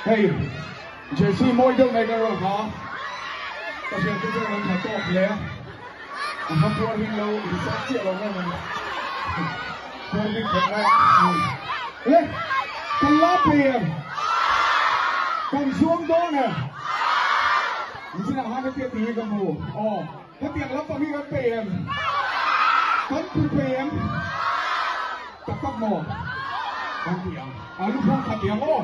Hey, Jesse mỗi đâu này rồi hả? Bây giờ tôi đang làm tốt lẽ. Không có hình lâu thì sẽ chịu lòng mình. Tôi đi thật ra. Lên, con lóp tiền. Con xuống đó nè. Mình sẽ làm hai cái tiền tí cầm mù. Cái tiền lóp tao đi cái tiền. Con cứ tiền. Tập tóc mồ. Con tiền. Lúc không thật tiền ô.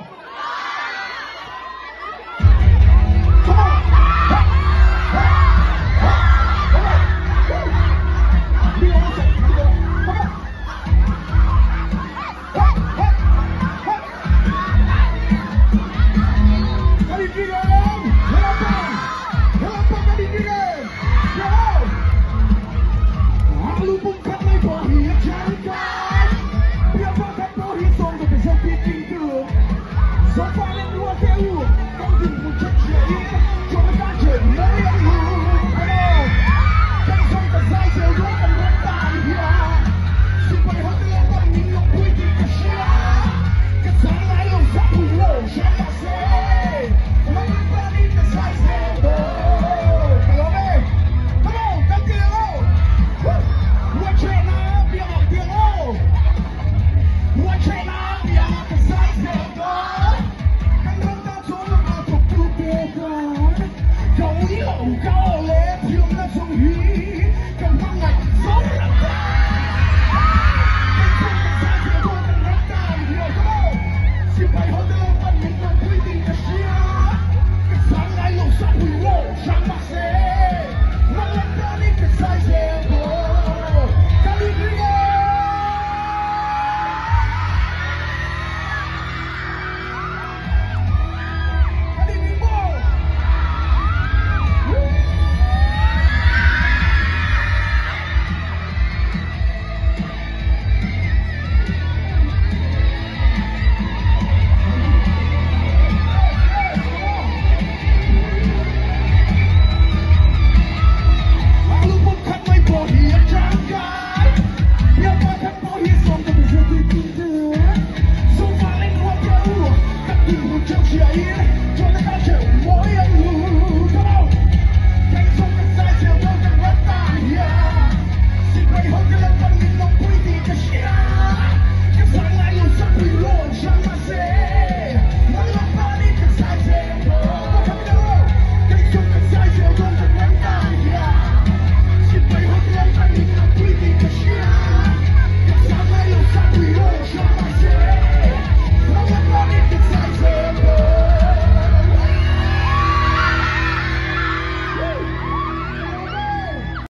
So far.